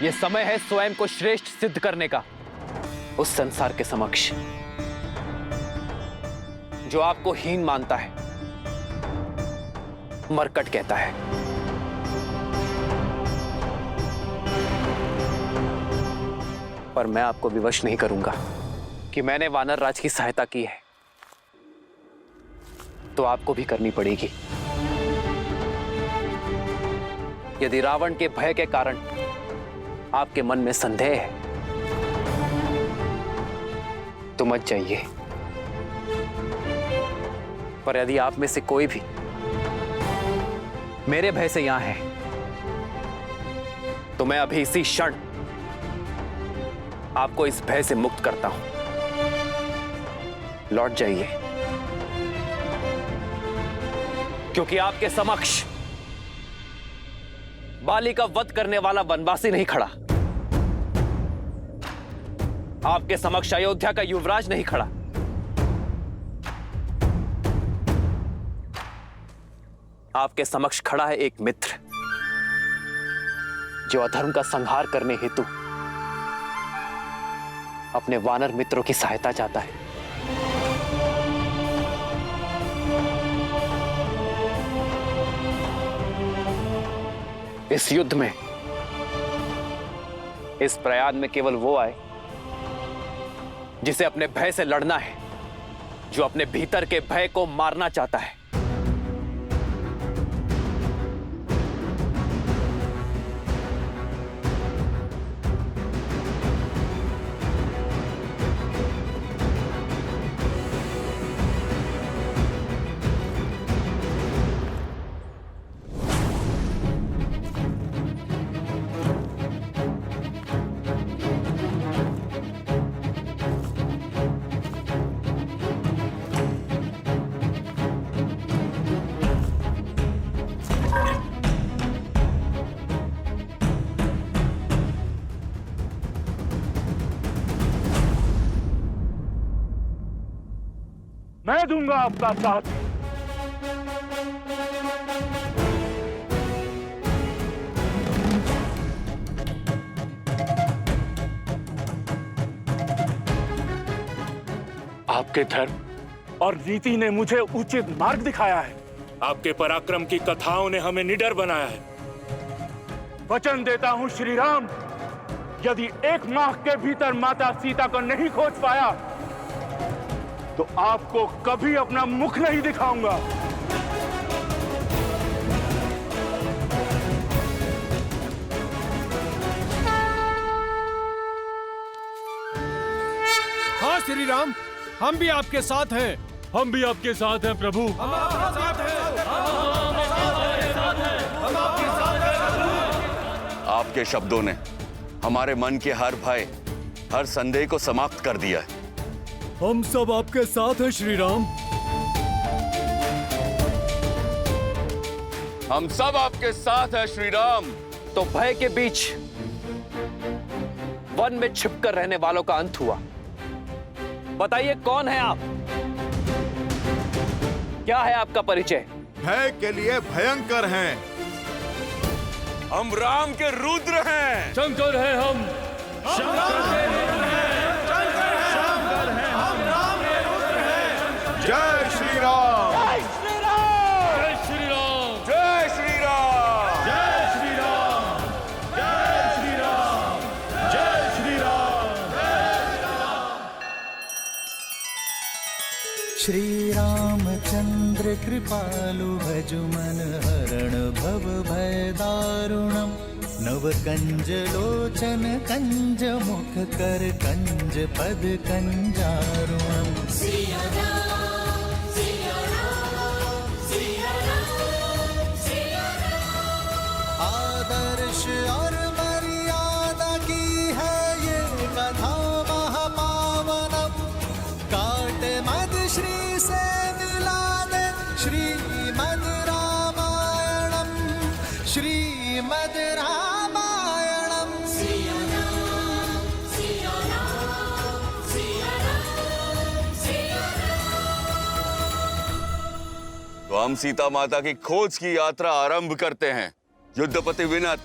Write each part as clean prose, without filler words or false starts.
यह समय है स्वयं को श्रेष्ठ सिद्ध करने का उस संसार के समक्ष जो आपको हीन मानता है, मरकट कहता है। पर मैं आपको विवश नहीं करूंगा कि मैंने वानर राज की सहायता की है, तो आपको भी करनी पड़ेगी। यदि रावण के भय के कारण आपके मन में संदेह है तो मत जाइए, पर यदि आप में से कोई भी मेरे भय से यहां है तो मैं अभी इसी क्षण आपको इस भय से मुक्त करता हूं। लौट जाइए, क्योंकि आपके समक्ष बाली का वध करने वाला वनवासी नहीं खड़ा, आपके समक्ष अयोध्या का युवराज नहीं खड़ा, आपके समक्ष खड़ा है एक मित्र जो अधर्म का संहार करने हेतु अपने वानर मित्रों की सहायता चाहता है। इस युद्ध में, इस प्रयाग में केवल वो आए जिसे अपने भय से लड़ना है, जो अपने भीतर के भय को मारना चाहता है। मैं दूंगा आपका साथ। आपके धर्म और नीति ने मुझे उचित मार्ग दिखाया है। आपके पराक्रम की कथाओं ने हमें निडर बनाया है। वचन देता हूं श्री राम, यदि 1 माह के भीतर माता सीता को नहीं खोज पाया तो आपको कभी अपना मुख नहीं दिखाऊंगा। हाँ श्री राम, हम भी आपके साथ हैं। हम भी आपके साथ हैं प्रभु। हम आपके साथ हैं। हम आपके साथ हैं। आपके शब्दों ने हमारे मन के हर भय, हर संदेह को समाप्त कर दिया है। हम सब आपके साथ हैं श्री राम। हम सब आपके साथ हैं श्री राम। तो भय के बीच वन में छिपकर रहने वालों का अंत हुआ। बताइए कौन है आप? क्या है आपका परिचय? भय के लिए भयंकर हैं। हम राम के रुद्र हैं। शंकर है हम। जय श्री राम। जय श्री राम। जय श्री राम। जय श्री राम। जय श्री राम। जय श्री राम। श्री रामचंद्र कृपालु भजु मन हरण भव भय दारुणम् नव कंज लोचन कंज मुख कर कंज पद कंजारुणम्। आदर्श और मर्यादा की है ये कथा महापावनम। काट मद श्री से मिला दे श्रीमद् रामायणम। श्रीमद् रामायणम। तो हम सीता माता की खोज की यात्रा आरंभ करते हैं। युद्धपति विनत,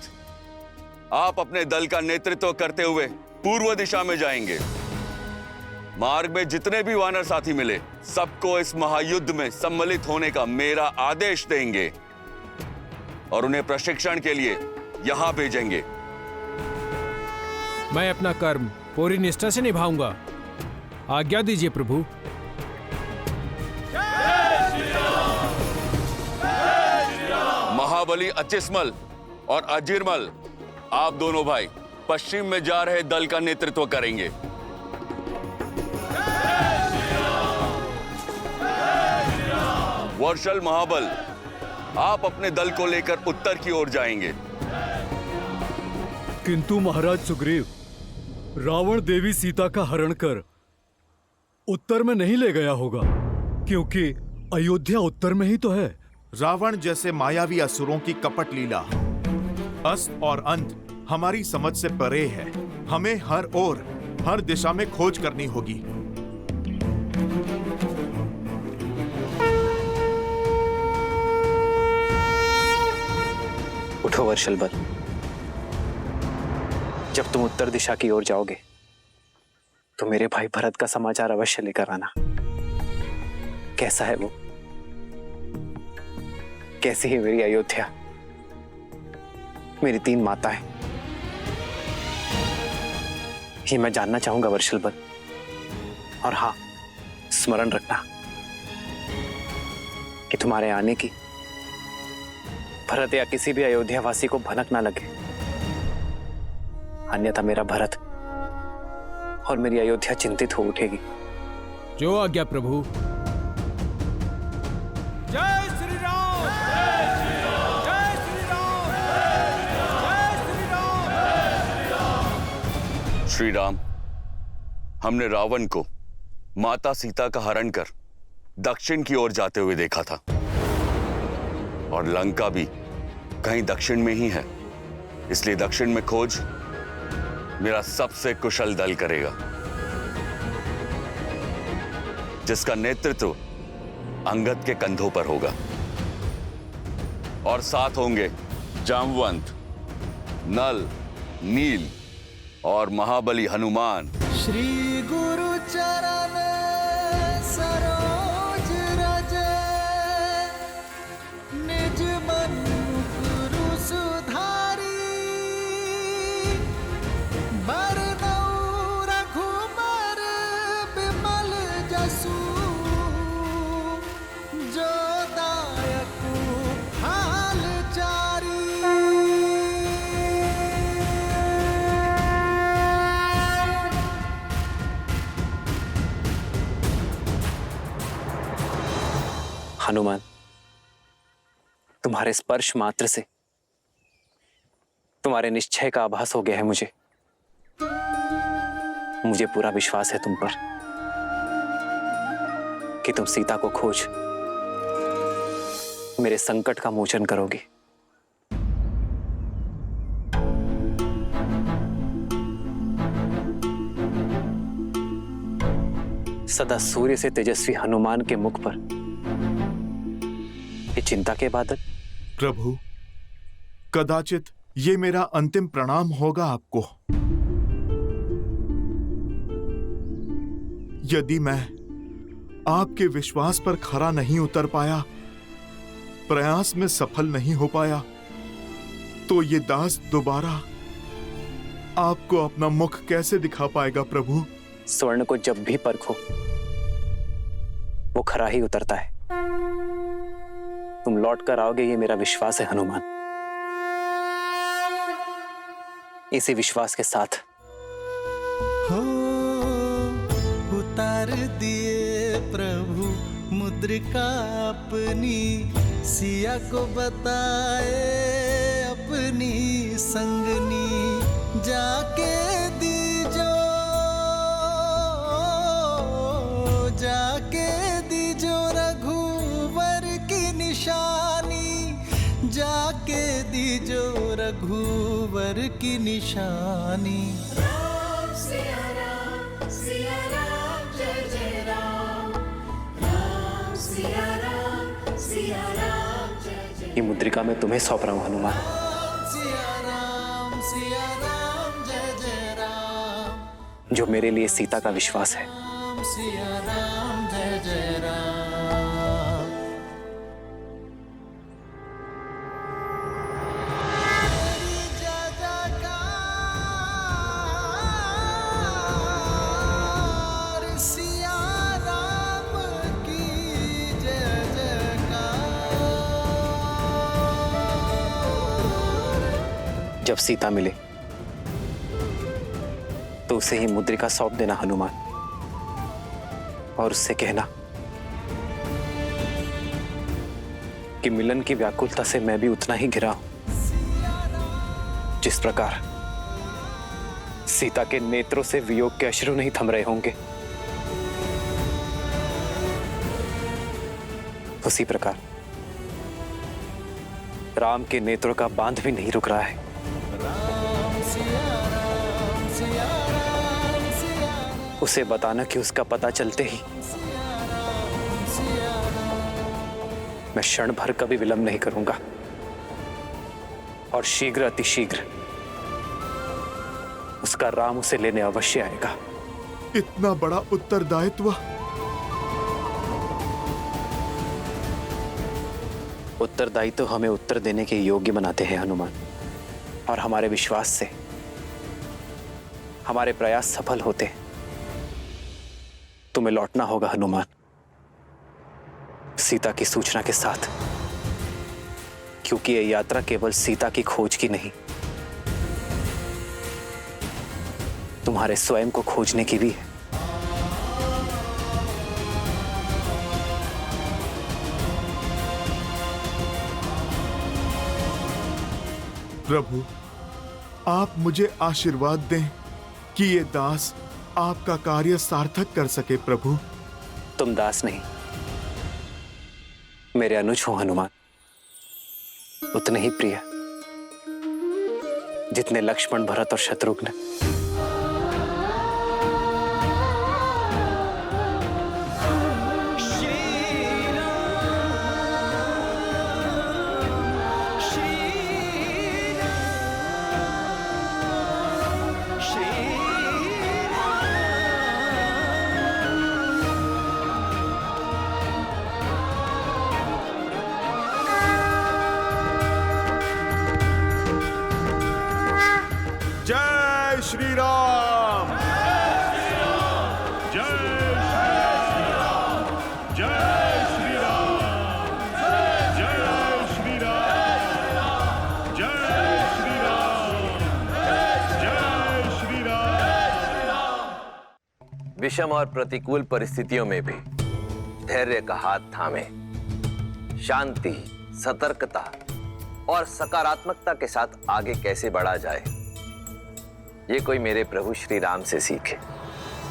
आप अपने दल का नेतृत्व करते हुए पूर्व दिशा में जाएंगे। मार्ग में जितने भी वानर साथी मिले, सबको इस महायुद्ध में सम्मिलित होने का मेरा आदेश देंगे और उन्हें प्रशिक्षण के लिए यहां भेजेंगे। मैं अपना कर्म पूरी निष्ठा से निभाऊंगा। आज्ञा दीजिए प्रभु। महाबली अचिस्मल और अजीरमल, आप दोनों भाई पश्चिम में जा रहे दल का नेतृत्व करेंगे। वर्षल महाबल, आप अपने दल को लेकर उत्तर की ओर जाएंगे। किंतु महाराज सुग्रीव, रावण देवी सीता का हरण कर उत्तर में नहीं ले गया होगा, क्योंकि अयोध्या उत्तर में ही तो है। रावण जैसे मायावी असुरों की कपट लीला, अस्त और अंत हमारी समझ से परे है। हमें हर ओर, हर दिशा में खोज करनी होगी। उठो वर्षलबल, जब तुम उत्तर दिशा की ओर जाओगे तो मेरे भाई भरत का समाचार अवश्य लेकर आना। कैसा है वो, कैसी है मेरी अयोध्या, मेरी 3 माताएं, ये मैं जानना चाहूंगा वर्षलबल। और हाँ, स्मरण रखना कि तुम्हारे आने की भरत या किसी भी अयोध्यावासी को भनक ना लगे, अन्यथा मेरा भरत और मेरी अयोध्या चिंतित हो उठेगी। जो आज्ञा प्रभु। जय श्री राम, जय श्री राम, जय श्री राम, जय श्री राम। श्री राम, हमने रावण को माता सीता का हरण कर दक्षिण की ओर जाते हुए देखा था, और लंका भी कहीं दक्षिण में ही है। इसलिए दक्षिण में खोज मेरा सबसे कुशल दल करेगा, जिसका नेतृत्व अंगद के कंधों पर होगा, और साथ होंगे जामवंत, नल, नील और महाबली हनुमान। श्री गुरु चरण सरोज रज, निज मन गुरु सुधारी, बरनउँ रघुबर बिमल जसु, जो दायकु हाल चारी। हनुमान, तुम्हारे स्पर्श मात्र से तुम्हारे निश्चय का आभास हो गया है मुझे। मुझे पूरा विश्वास है तुम पर कि तुम सीता को खोज मेरे संकट का मोचन करोगे। सदा सूर्य से तेजस्वी हनुमान के मुख पर ये चिंता के बादल। प्रभु, कदाचित ये मेरा अंतिम प्रणाम होगा आपको। यदि मैं आपके विश्वास पर खरा नहीं उतर पाया, प्रयास में सफल नहीं हो पाया, तो ये दास दोबारा आपको अपना मुख कैसे दिखा पाएगा प्रभु? स्वर्ण को जब भी परखो वो खरा ही उतरता है। तुम लौट कर आओगे, ये मेरा विश्वास है हनुमान। इसी विश्वास के साथ हो उतार दिए प्रभु मुद्रिका अपनी, सिया को बताए अपनी संगनी, जाके दीजो रघुवर की निशानी, जाके दीजो रघुवर की निशानी। राम सिया राम जय जय राम, राम सिया राम जय जय। ये मुद्रिका मैं तुम्हें सौंप रहा हूं हनुमान। सिया राम जो मेरे लिए सीता का विश्वास है। राम सिया राम जय जय राम। तेरी जय जयकार, सिया राम की जय जयकार। जब सीता मिले तो उसे ही मुद्रिका सौंप देना हनुमान, और उससे कहना कि मिलन की व्याकुलता से मैं भी उतना ही घिरा हूं जिस प्रकार सीता के नेत्रों से वियोग के अश्रु नहीं थम रहे होंगे। उसी प्रकार राम के नेत्रों का बांध भी नहीं रुक रहा है। उसे बताना कि उसका पता चलते ही मैं क्षण भर कभी विलंब नहीं करूंगा और शीघ्र अतिशीघ्र उसका राम उसे लेने अवश्य आएगा। इतना बड़ा उत्तरदायित्व। उत्तरदायित्व तो हमें उत्तर देने के योग्य बनाते हैं हनुमान, और हमारे विश्वास से हमारे प्रयास सफल होते हैं। तुम्हें लौटना होगा हनुमान, सीता की सूचना के साथ, क्योंकि यह यात्रा केवल सीता की खोज की नहीं, तुम्हारे स्वयं को खोजने की भी है। प्रभु, आप मुझे आशीर्वाद दें कि ये दास आपका कार्य सार्थक कर सके। प्रभु, तुम दास नहीं, मेरे अनुज हो हनुमान, उतने ही प्रिय जितने लक्ष्मण, भरत और शत्रुघ्न। जय श्री राम। जय श्री राम, जय श्री राम, जय श्री राम, जय श्री राम, जय श्री राम। विषम और प्रतिकूल परिस्थितियों में भी धैर्य का हाथ थामे शांति, सतर्कता और सकारात्मकता के साथ आगे कैसे बढ़ा जाए, ये कोई मेरे प्रभु श्री राम से सीखे।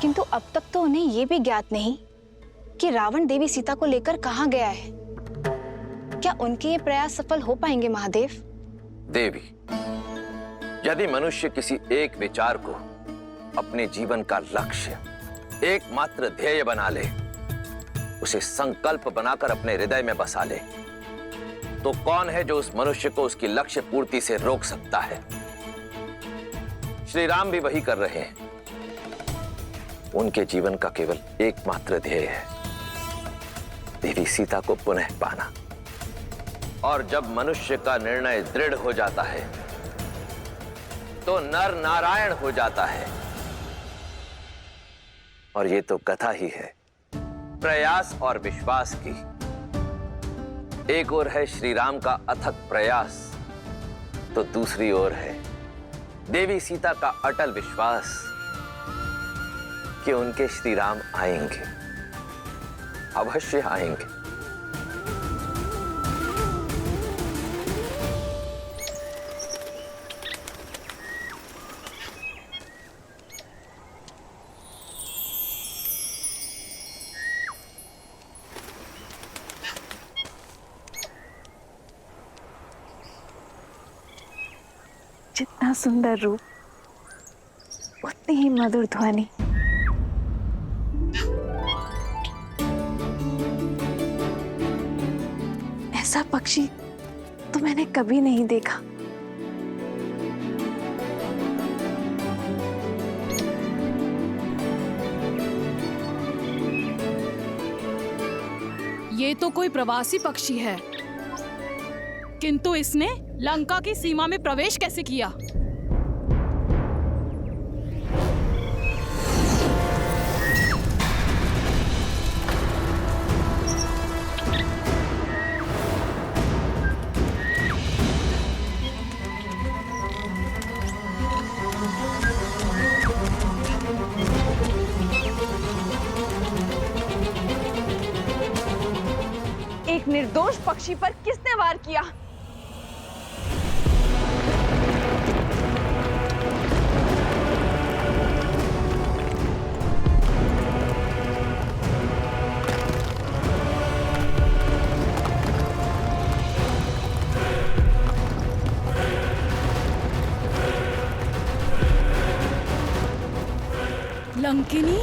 किंतु अब तक तो उन्हें यह भी ज्ञात नहीं कि रावण देवी सीता को लेकर कहां गया है। क्या उनके ये प्रयास सफल हो पाएंगे महादेव? देवी, यदि मनुष्य किसी एक विचार को अपने जीवन का लक्ष्य, एकमात्र ध्येय बना ले, उसे संकल्प बनाकर अपने हृदय में बसा ले, तो कौन है जो उस मनुष्य को उसकी लक्ष्य पूर्ति से रोक सकता है? श्री राम भी वही कर रहे हैं। उनके जीवन का केवल एकमात्र ध्येय है देवी सीता को पुनः पाना। और जब मनुष्य का निर्णय दृढ़ हो जाता है तो नर नारायण हो जाता है। और ये तो कथा ही है प्रयास और विश्वास की। एक ओर है श्री राम का अथक प्रयास, तो दूसरी ओर है देवी सीता का अटल विश्वास कि उनके श्री राम आएंगे, अवश्य आएंगे। जितना सुंदर रूप उतनी ही मधुर ध्वनि। ऐसा पक्षी तो मैंने कभी नहीं देखा। ये तो कोई प्रवासी पक्षी है, किंतु इसने लंका की सीमा में प्रवेश कैसे किया? एक निर्दोष पक्षी पर किसने वार किया? लंकिनी?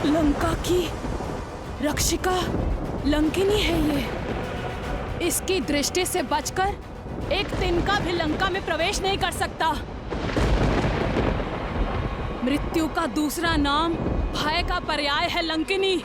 लंका की रक्षिका लंकिनी है ये। इसकी दृष्टि से बचकर एक तिनका भी लंका में प्रवेश नहीं कर सकता। मृत्यु का दूसरा नाम भय का पर्याय है लंकिनी।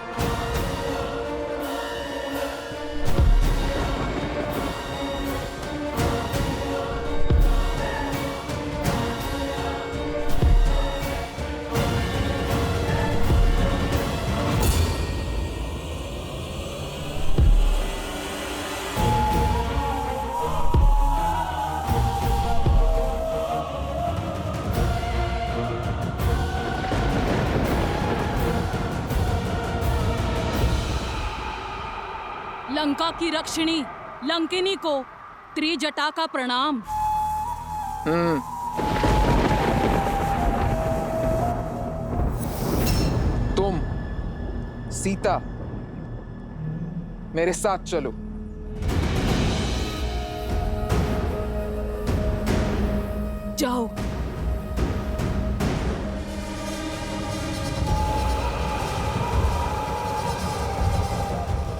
लंका की रक्षिणी लंकिनी को त्रिजटा का प्रणाम। तुम सीता मेरे साथ चलो। जाओ।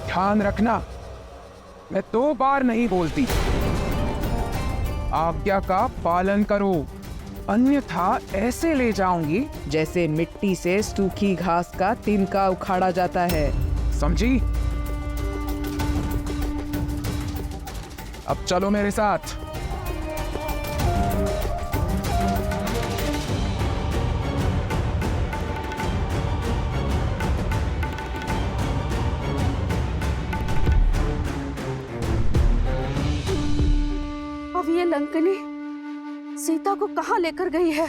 ध्यान रखना, मैं 2 बार नहीं बोलती। आज्ञा का पालन करो, अन्यथा ऐसे ले जाऊंगी जैसे मिट्टी से सूखी घास का तिनका उखाड़ा जाता है, समझी? अब चलो मेरे साथ। अब ये लंकिनी सीता को कहाँ लेकर गई है?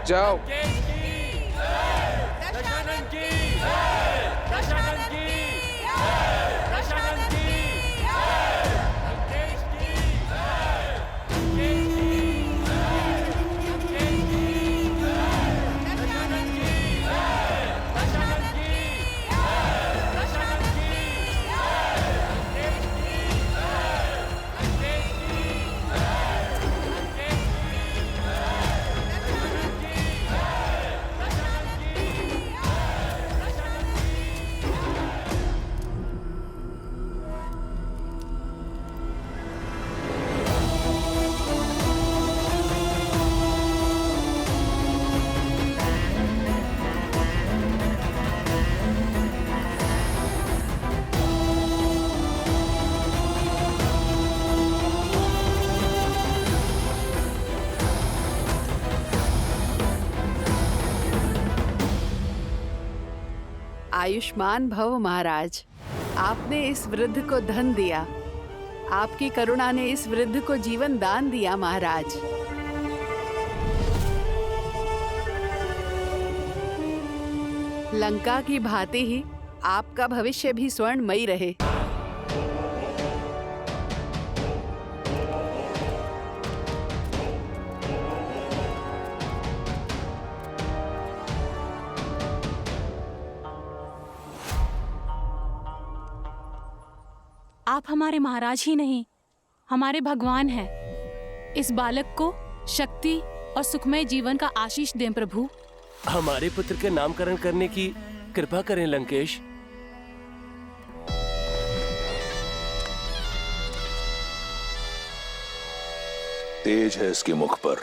जाओ। आयुष्मान भव महाराज, आपने इस वृद्ध को धन दिया। आपकी करुणा ने इस वृद्ध को जीवन दान दिया महाराज। लंका की भांति ही आपका भविष्य भी स्वर्णमयी रहे। आप हमारे महाराज ही नहीं हमारे भगवान हैं। इस बालक को शक्ति और सुखमय जीवन का आशीष दें प्रभु। हमारे पुत्र के नामकरण करने की कृपा करें लंकेश। तेज है इसके मुख पर,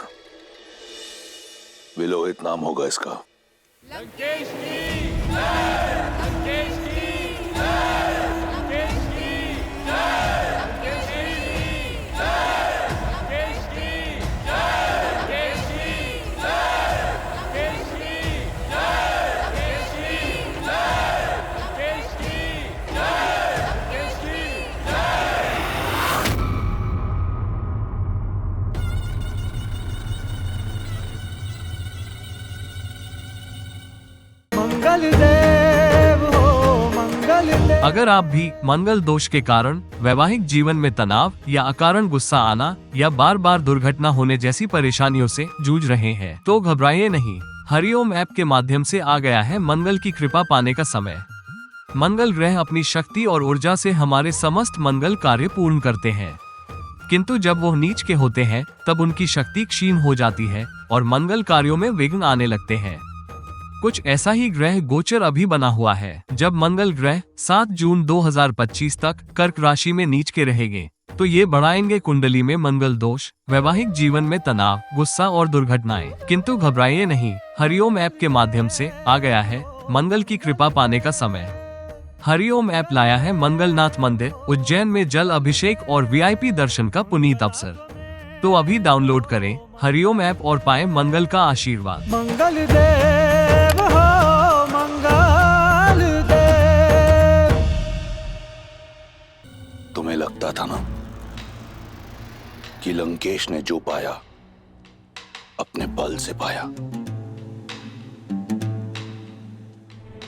विलोहित नाम होगा इसका। लंकेश की जय! लंकेश की जय! लंकेश की जय! लंकेश की जय! लंकेश की जय! लंकेश की जय! लंकेश की जय! लंकेश की जय! लंकेश की जय! लंकेश की जय! अगर आप भी मंगल दोष के कारण वैवाहिक जीवन में तनाव या अकारण गुस्सा आना या बार बार दुर्घटना होने जैसी परेशानियों से जूझ रहे हैं तो घबराइए नहीं। हरिओम ऐप के माध्यम से आ गया है मंगल की कृपा पाने का समय। मंगल ग्रह अपनी शक्ति और ऊर्जा से हमारे समस्त मंगल कार्य पूर्ण करते हैं, किंतु जब वो नीच के होते हैं तब उनकी शक्ति क्षीण हो जाती है और मंगल कार्यों में विघ्न आने लगते हैं। कुछ ऐसा ही ग्रह गोचर अभी बना हुआ है। जब मंगल ग्रह 7 जून 2025 तक कर्क राशि में नीच के रहेंगे तो ये बढ़ाएंगे कुंडली में मंगल दोष, वैवाहिक जीवन में तनाव, गुस्सा और दुर्घटनाएं। किंतु घबराइए नहीं, हरिओम ऐप के माध्यम से आ गया है मंगल की कृपा पाने का समय। हरिओम ऐप लाया है मंगलनाथ मंदिर उज्जैन में जल अभिषेक और VIP दर्शन का पुनीत अवसर। तो अभी डाउनलोड करें हरिओम ऐप और पाएं मंगल का आशीर्वाद। मंगल देव हो मंगल देव। तुम्हें लगता था ना कि लंकेश ने जो पाया अपने बल से पाया।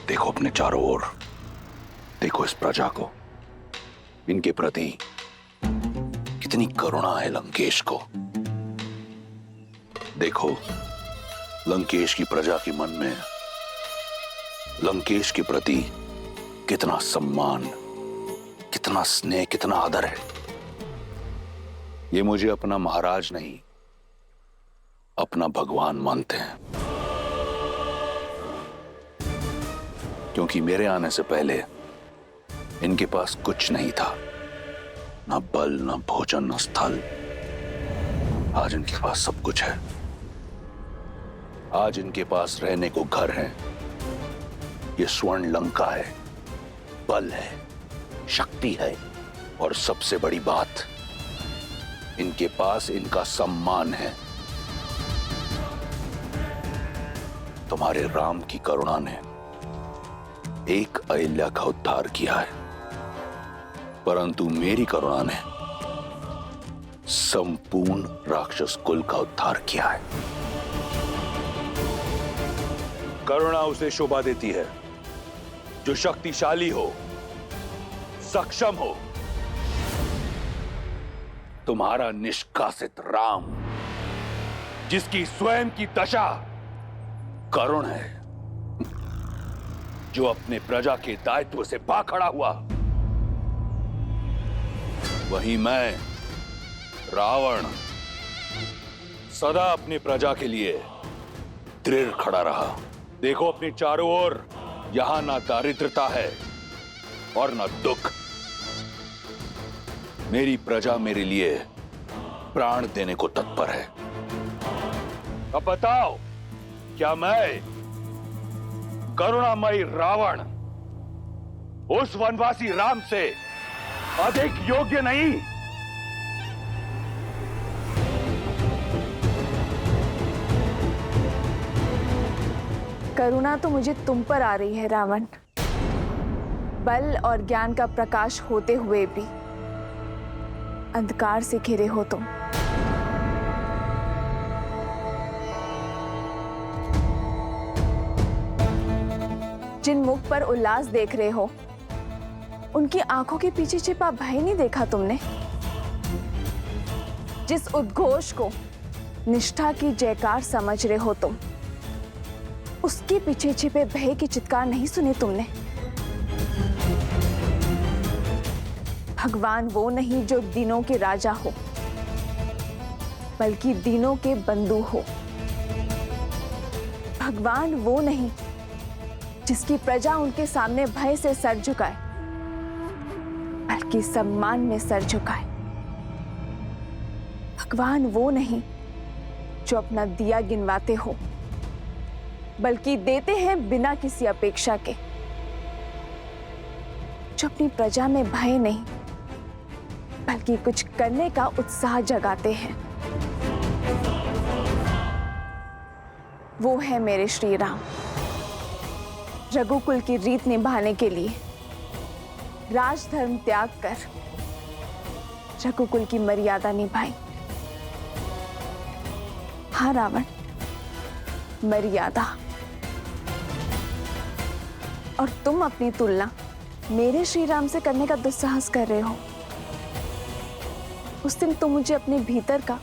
देखो अपने चारों ओर, देखो इस प्रजा को, इनके प्रति कितनी करुणा है लंकेश को। देखो लंकेश की प्रजा के मन में लंकेश के प्रति कितना सम्मान, कितना स्नेह, कितना आदर है। ये मुझे अपना महाराज नहीं, अपना भगवान मानते हैं, क्योंकि मेरे आने से पहले इनके पास कुछ नहीं था, ना बल, ना भोजन, ना स्थल। आज इनके पास सब कुछ है। आज इनके पास रहने को घर है, ये स्वर्ण लंका है, बल है, शक्ति है, और सबसे बड़ी बात, इनके पास इनका सम्मान है। तुम्हारे राम की करुणा ने एक अहिल्या का उद्धार किया है, परंतु मेरी करुणा ने संपूर्ण राक्षस कुल का उद्धार किया है। करुणा उसे शोभा देती है जो शक्तिशाली हो, सक्षम हो। तुम्हारा निष्कासित राम, जिसकी स्वयं की दशा करुण है, जो अपने प्रजा के दायित्व से बाखड़ा हुआ, वहीं मैं रावण सदा अपनी प्रजा के लिए दृढ़ खड़ा रहा। देखो अपने चारों ओर, यहां ना दारिद्रता है और ना दुख। मेरी प्रजा मेरे लिए प्राण देने को तत्पर है। अब बताओ, क्या मैं करुणामयी रावण उस वनवासी राम से अधिक योग्य नहीं? करुणा तो मुझे तुम पर आ रही है रावण। बल और ज्ञान का प्रकाश होते हुए भी अंधकार से घिरे हो तुम। जिन मुख पर उल्लास देख रहे हो, उनकी आंखों के पीछे छिपा भय नहीं देखा तुमने? जिस उद्घोष को निष्ठा की जयकार समझ रहे हो तुम, उसके पीछे छिपे भय की चित्कार नहीं सुने तुमने? भगवान वो नहीं जो दिनों के राजा हो, बल्कि दिनों के बंधु हो। भगवान वो नहीं जिसकी प्रजा उनके सामने भय से सर झुकाए, बल्कि सम्मान में सर झुकाए। भगवान वो नहीं जो अपना दिया गिनवाते हो, बल्कि देते हैं बिना किसी अपेक्षा के। जो अपनी प्रजा में भय नहीं, बल्कि कुछ करने का उत्साह जगाते हैं। वो है मेरे श्री राम। रघुकुल की रीत निभाने के लिए राजधर्म त्याग कर रघुकुल की मर्यादा निभाई। हाँ रावण, मर्यादा। और तुम अपनी तुलना मेरे श्री राम से करने का दुस्साहस कर रहे हो। उस दिन तुम मुझे अपने भीतर का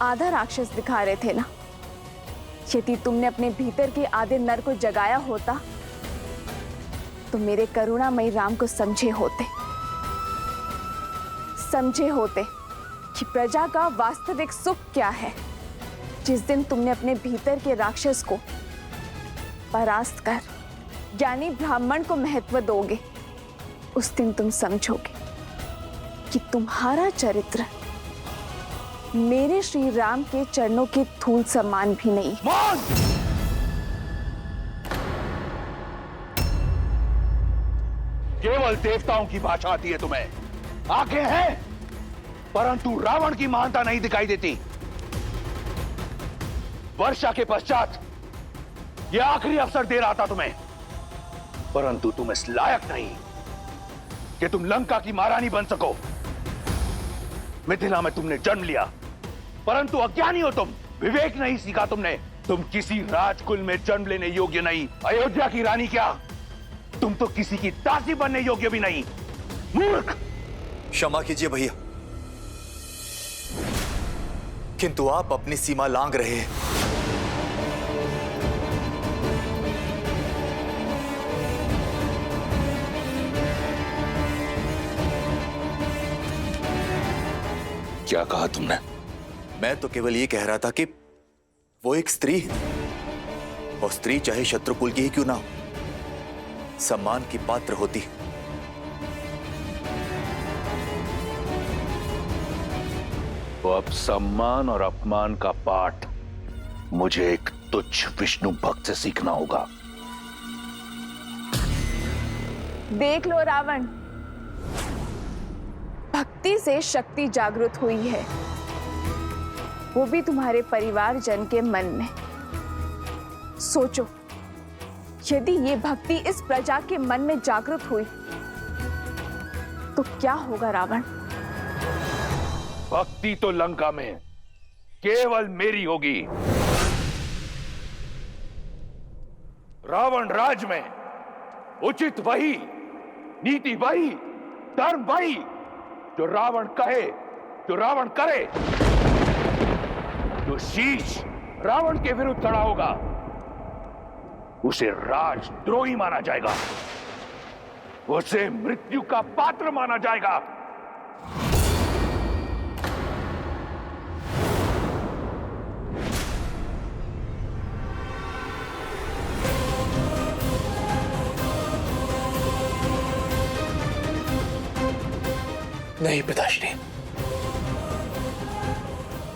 आधा राक्षस दिखा रहे थे ना। यदि तुमने अपने भीतर के आधे नर को जगाया होता तो मेरे करुणामयी राम को समझे होते कि प्रजा का वास्तविक सुख क्या है। जिस दिन तुमने अपने भीतर के राक्षस को परास्त कर ज्ञानी ब्राह्मण को महत्व दोगे, उस दिन तुम समझोगे कि तुम्हारा चरित्र मेरे श्री राम के चरणों के धूल समान भी नहीं। केवल देवताओं की भाषा आती है तुम्हें। आंखें हैं, परंतु रावण की महानता नहीं दिखाई देती। वर्षा के पश्चात यह आखिरी अवसर दे रहा था तुम्हें, परंतु तुम इस लायक नहीं कि तुम लंका की महारानी बन सको। मिथिला में तुमने जन्म लिया, परंतु अज्ञानी हो तुम। विवेक नहीं सीखा तुमने। तुम किसी राजकुल में जन्म लेने योग्य नहीं। अयोध्या की रानी क्या, तुम तो किसी की दासी बनने योग्य भी नहीं। मूर्ख! क्षमा कीजिए भैया, किंतु आप अपनी सीमा लांघ रहे हैं। क्या कहा तुमने? मैं तो केवल ये कह रहा था कि वो एक स्त्री है, और स्त्री चाहे शत्रुकुल की ही क्यों ना हो, सम्मान की पात्र होती है। तो अब सम्मान और अपमान का पाठ मुझे एक तुच्छ विष्णु भक्त से सीखना होगा। देख लो रावण, भक्ति से शक्ति जागृत हुई है, वो भी तुम्हारे परिवारजन के मन में। सोचो, यदि ये भक्ति इस प्रजा के मन में जागृत हुई तो क्या होगा रावण? भक्ति तो लंका में केवल मेरी होगी। रावण राज में उचित वही, नीति वही, धर्म वही, जो रावण कहे, जो रावण करे। जो शीश रावण के विरुद्ध खड़ा होगा उसे राजद्रोही माना जाएगा, उसे मृत्यु का पात्र माना जाएगा। नहीं पिताश्री,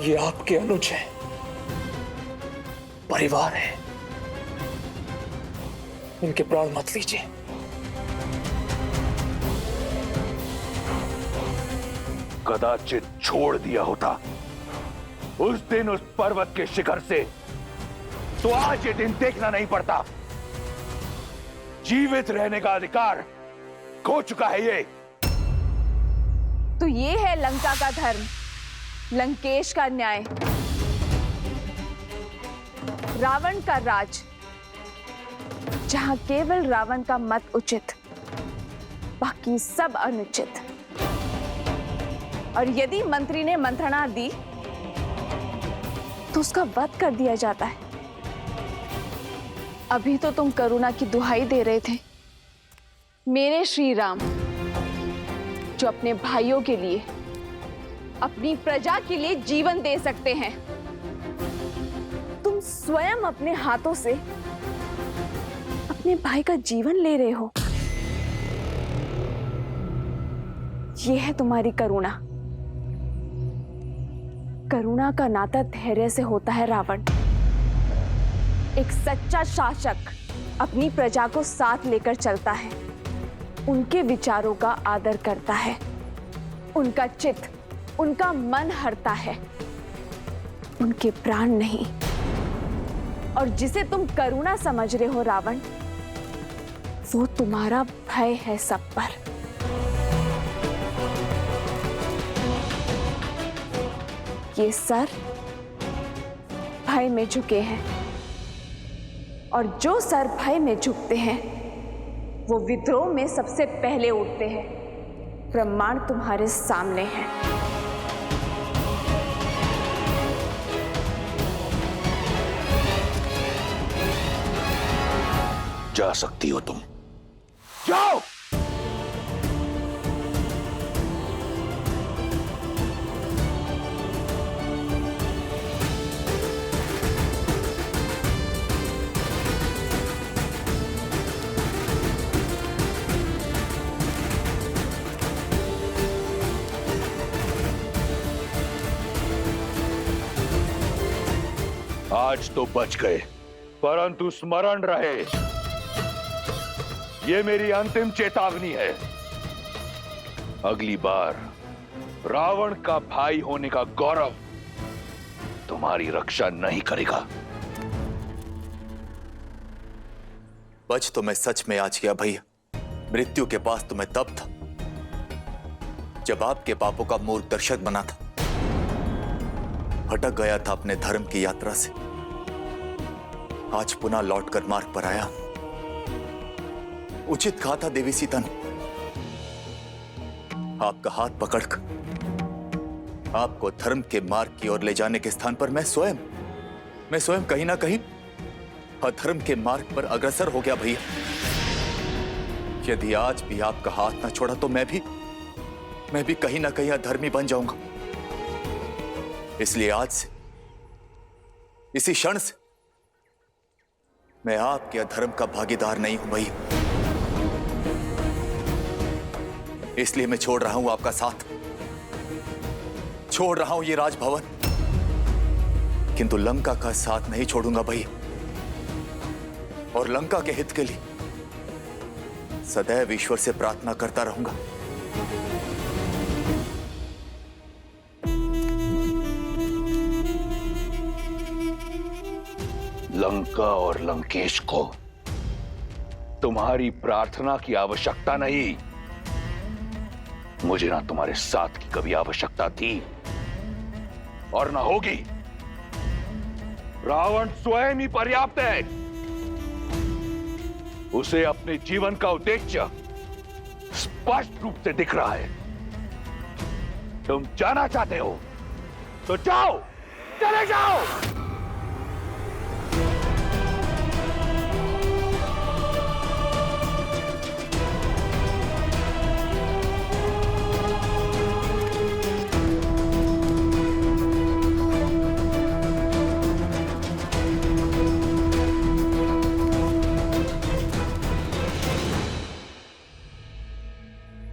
ये आपके अनुज है, परिवार है, इनके प्राण मत लीजिए। कदाचित छोड़ दिया होता उस दिन उस पर्वत के शिखर से, तो आज ये दिन देखना नहीं पड़ता। जीवित रहने का अधिकार खो चुका है ये। तो ये है लंका का धर्म, लंकेश का न्याय, रावण का राज, जहां केवल रावण का मत उचित, बाकी सब अनुचित। और यदि मंत्री ने मंत्रणा दी तो उसका वध कर दिया जाता है। अभी तो तुम करुणा की दुहाई दे रहे थे मेरे श्री राम, जो अपने भाइयों के लिए, अपनी प्रजा के लिए जीवन दे सकते हैं। तुम स्वयं अपने हाथों से अपने भाई का जीवन ले रहे हो। यह है तुम्हारी करुणा। करुणा का नाता धैर्य से होता है रावण। एक सच्चा शासक अपनी प्रजा को साथ लेकर चलता है, उनके विचारों का आदर करता है, उनका चित्त, उनका मन हरता है, उनके प्राण नहीं। और जिसे तुम करुणा समझ रहे हो रावण, वो तुम्हारा भय है सब पर। ये सर भय में झुके हैं, और जो सर भय में झुकते हैं वो विद्रोह में सबसे पहले उठते हैं। प्रमाण तुम्हारे सामने है। जा सकती हो तुम, जाओ। आज तो बच गए, परंतु स्मरण रहे, ये मेरी अंतिम चेतावनी है। अगली बार रावण का भाई होने का गौरव तुम्हारी रक्षा नहीं करेगा। बच तो मैं सच में आज गया भैया। मृत्यु के पास तो मैं तब था जब आपके पापों का मूर्ख दर्शक बना था। भटक गया था अपने धर्म की यात्रा से, आज पुनः लौटकर मार्ग पर आया। उचित कहा था देवी सीता ने, आपका हाथ पकड़कर आपको धर्म के मार्ग की ओर ले जाने के स्थान पर मैं स्वयं कहीं ना कहीं अधर्म के मार्ग पर अग्रसर हो गया भैया। यदि आज भी आपका हाथ ना छोड़ा तो मैं भी कहीं ना कहीं अधर्मी बन जाऊंगा। इसलिए आज से, इसी क्षण से मैं आपके अधर्म का भागीदार नहीं हूं भैया। इसलिए मैं छोड़ रहा हूं आपका साथ, छोड़ रहा हूं ये राजभवन, किंतु लंका का साथ नहीं छोड़ूंगा भैया। और लंका के हित के लिए सदैव ईश्वर से प्रार्थना करता रहूंगा। लंका और लंकेश को तुम्हारी प्रार्थना की आवश्यकता नहीं। मुझे ना तुम्हारे साथ की कभी आवश्यकता थी और ना होगी। रावण स्वयं ही पर्याप्त है। उसे अपने जीवन का उद्देश्य स्पष्ट रूप से दिख रहा है। तुम जाना चाहते हो तो जाओ, चले जाओ।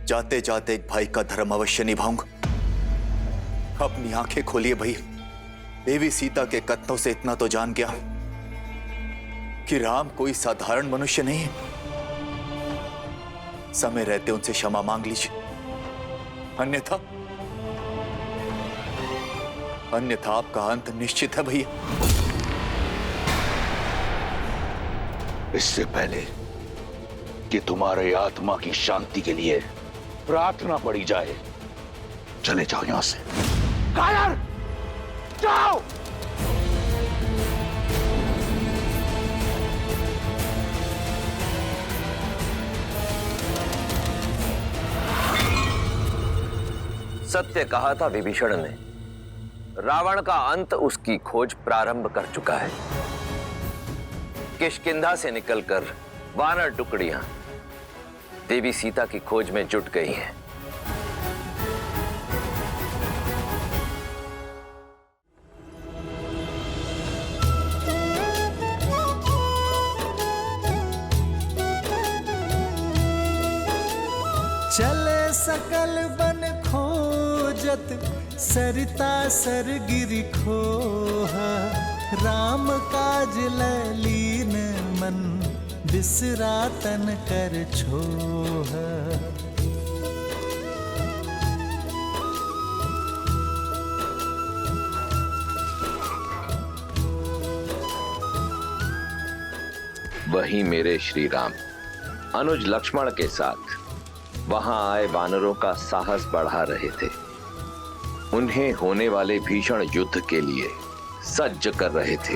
जाते जाते एक भाई का धर्म अवश्य निभाऊंगा। अपनी आंखें खोलिए भैया। देवी सीता के कथनों से इतना तो जान गया कि राम कोई साधारण मनुष्य नहीं है। समय रहते उनसे क्षमा मांग लीजिए, अन्यथा आपका अंत निश्चित है भैया। इससे पहले कि तुम्हारे आत्मा की शांति के लिए प्रार्थना पड़ी जाए, चले जाओ यहां से। कायर, जाओ। सत्य कहा था विभीषण ने, रावण का अंत उसकी खोज प्रारंभ कर चुका है। किष्किंधा से निकलकर वानर टुकड़ियां देवी सीता की खोज में जुट गई हैं। चले सकल बन खोजत सरिता सर गिरि खोहा, राम काज ललीन मन बिसरा तन कर छोहा। वही मेरे श्री राम अनुज लक्ष्मण के साथ वहां आए वानरों का साहस बढ़ा रहे थे। उन्हें होने वाले भीषण युद्ध के लिए सज्ज कर रहे थे।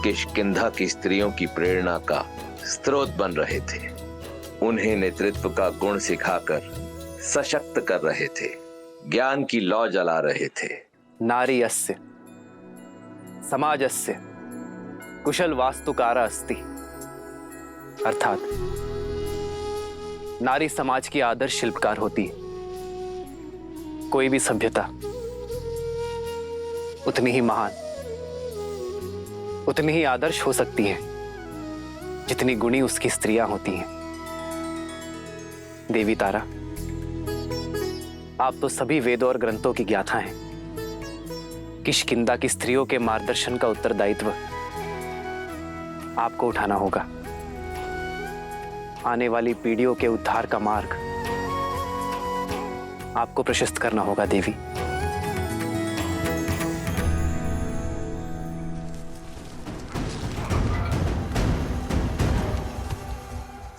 किष्किंधा की स्त्रियों की प्रेरणा का स्रोत बन रहे थे। उन्हें नेतृत्व का गुण सिखाकर सशक्त कर रहे थे। ज्ञान की लौ जला रहे थे। नारी अस्य समाजस्य कुशल वास्तुकारा अस्ति, अर्थात नारी समाज की आदर्श शिल्पकार होती है। कोई भी सभ्यता उतनी ही महान, उतनी ही आदर्श हो सकती है जितनी गुणी उसकी स्त्रियां होती हैं। देवी तारा, आप तो सभी वेदों और ग्रंथों की ज्ञाता हैं। किष्किंधा की स्त्रियों के मार्गदर्शन का उत्तरदायित्व आपको उठाना होगा। आने वाली पीढ़ियों के उद्धार का मार्ग आपको प्रशस्त करना होगा देवी।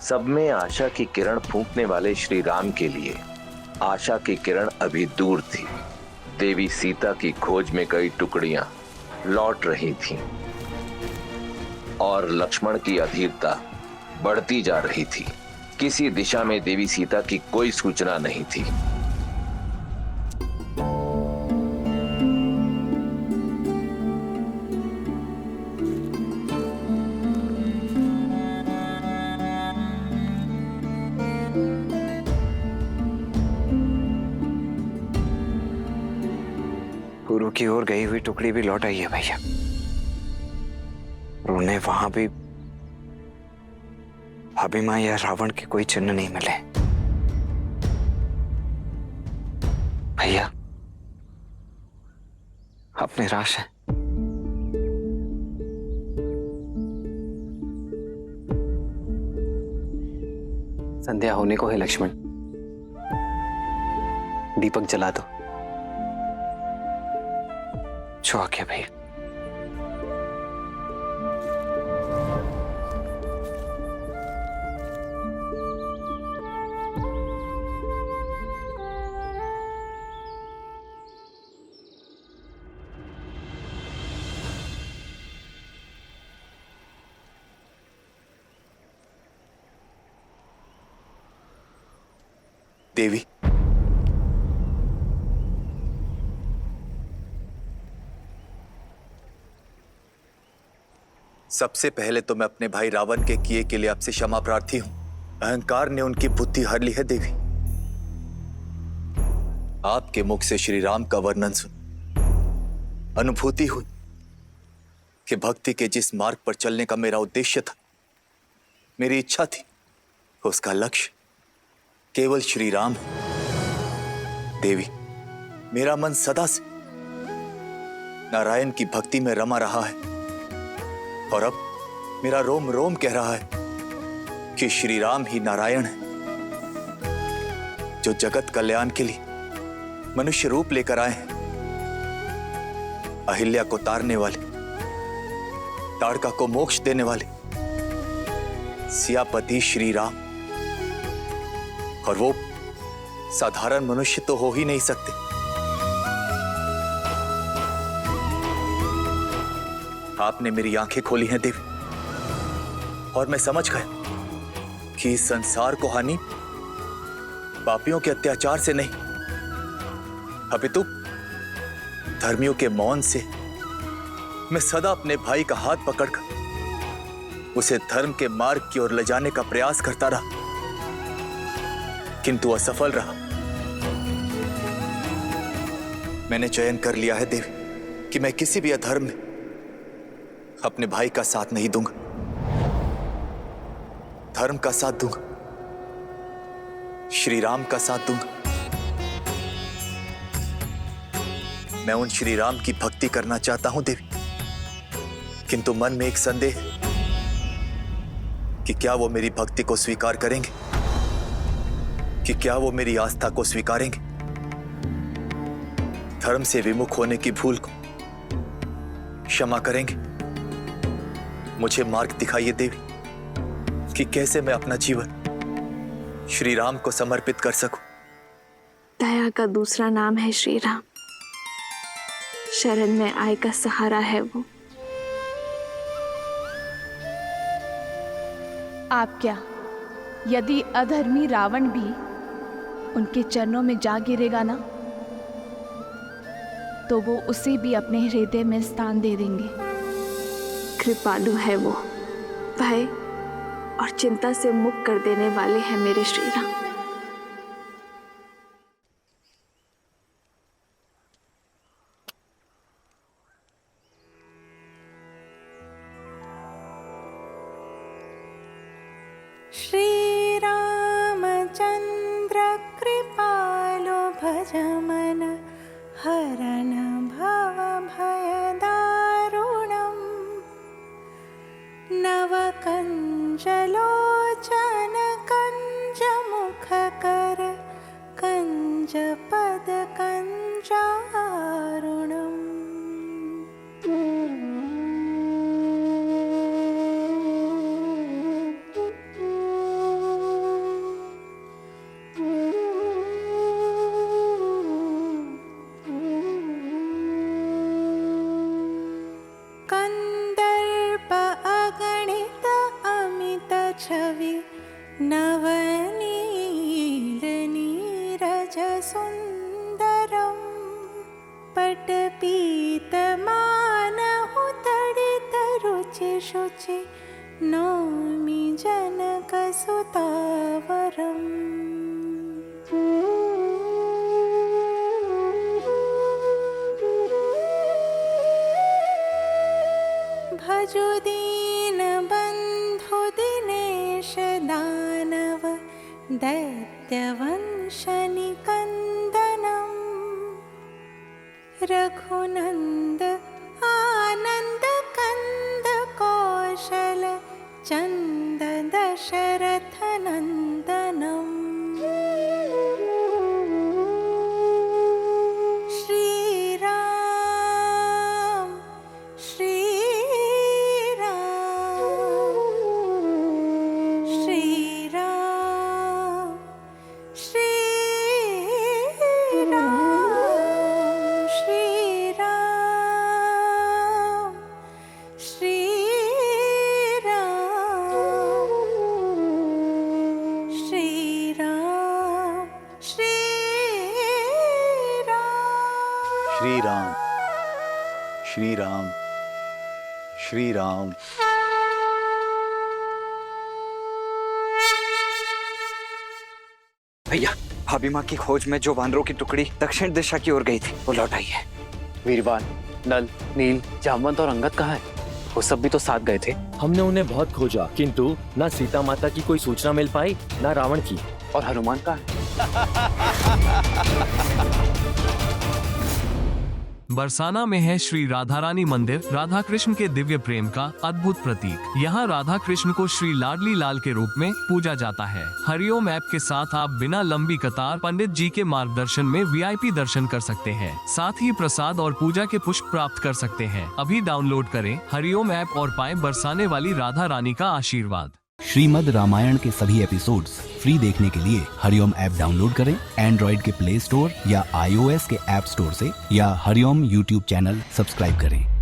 सब में आशा की किरण फूंकने वाले श्री राम के लिए आशा की किरण अभी दूर थी। देवी सीता की खोज में कई टुकड़ियां लौट रही थीं और लक्ष्मण की अधीरता बढ़ती जा रही थी। किसी दिशा में देवी सीता की कोई सूचना नहीं थी। गुरु की ओर गई हुई टुकड़ी भी लौट आई है भैया। और उन्हें वहां भी अभिमा या रावण के कोई चिन्ह नहीं मिले। भैया आप निराश हैं? संध्या होने को है लक्ष्मण, दीपक जला दो। जो आ गया भैया। देवी, सबसे पहले तो मैं अपने भाई रावण के किए के लिए आपसे क्षमा प्रार्थी हूं। अहंकार ने उनकी बुद्धि हर ली है देवी। आपके मुख से श्री राम का वर्णन सुन अनुभूति हुई कि भक्ति के जिस मार्ग पर चलने का मेरा उद्देश्य था, मेरी इच्छा थी, उसका लक्ष्य केवल श्री राम है। देवी, मेरा मन सदा से नारायण की भक्ति में रमा रहा है और अब मेरा रोम रोम कह रहा है कि श्री राम ही नारायण है, जो जगत कल्याण के लिए मनुष्य रूप लेकर आए हैं। अहिल्या को तारने वाले, ताड़का को मोक्ष देने वाले सियापति श्री राम। और वो साधारण मनुष्य तो हो ही नहीं सकते। आपने मेरी आंखें खोली हैं देवी, और मैं समझ गया कि इस संसार को हानि पापियों के अत्याचार से नहीं, अपितु धर्मियों के मौन से। मैं सदा अपने भाई का हाथ पकड़कर उसे धर्म के मार्ग की ओर ले जाने का प्रयास करता रहा, किंतु असफल रहा। मैंने चयन कर लिया है देवी कि मैं किसी भी अधर्म में अपने भाई का साथ नहीं दूंगा। धर्म का साथ दूंगा, श्री राम का साथ दूंगा। मैं उन श्री राम की भक्ति करना चाहता हूं देवी, किंतु मन में एक संदेह कि क्या वो मेरी भक्ति को स्वीकार करेंगे, कि क्या वो मेरी आस्था को स्वीकारेंगे। धर्म से विमुख होने की भूल को क्षमा करेंगे। मुझे मार्ग दिखाइए देवी कि कैसे मैं अपना जीवन श्री राम को समर्पित कर सकूं। दया का दूसरा नाम है श्री राम। शरण में आए का सहारा है वो। आप क्या, यदि अधर्मी रावण भी उनके चरणों में जा गिरेगा ना, तो वो उसे भी अपने हृदय में स्थान दे देंगे। कृपालु है वो, भय और चिंता से मुक्त कर देने वाले हैं मेरे श्री राम। श्री रामचंद्र कृपालो भजमन हरण भव भयदारुणम् नवकंजलोचन कंजमुखकर कंजपद कंजारुणम्। छवि नवनील नीरज सुंदरम पटपीतमानहु तडित रुचि शुचि नौमि जनक सुतावरम्। भजो दीन बंधु दिनेश दानव दैत्यवंश निकंदनम् रघुनंद आनंद कंद कौशल चंद दशरथ नंदनम्। श्री राम, श्री राम, श्री राम। भैया, भाभी माँ की खोज में जो वानरों की टुकड़ी दक्षिण दिशा की ओर गई थी, वो लौट आई है। वीरवान, नल, नील, जामवंत और अंगद कहाँ है? वो सब भी तो साथ गए थे। हमने उन्हें बहुत खोजा, किंतु ना सीता माता की कोई सूचना मिल पाई, ना रावण की। और हनुमान कहाँ है? बरसाना में है श्री राधा रानी मंदिर, राधा कृष्ण के दिव्य प्रेम का अद्भुत प्रतीक। यहाँ राधा कृष्ण को श्री लाडली लाल के रूप में पूजा जाता है। हरिओम ऐप के साथ आप बिना लंबी कतार पंडित जी के मार्गदर्शन में VIP दर्शन कर सकते हैं। साथ ही प्रसाद और पूजा के पुष्प प्राप्त कर सकते हैं। अभी डाउनलोड करें हरिओम ऐप और पाएं बरसाने वाली राधा रानी का आशीर्वाद। श्रीमद् रामायण के सभी एपिसोड्स फ्री देखने के लिए हरिओम ऐप डाउनलोड करें एंड्रॉइड के प्ले स्टोर या iOS के ऐप स्टोर से, या हरिओम YouTube चैनल सब्सक्राइब करें।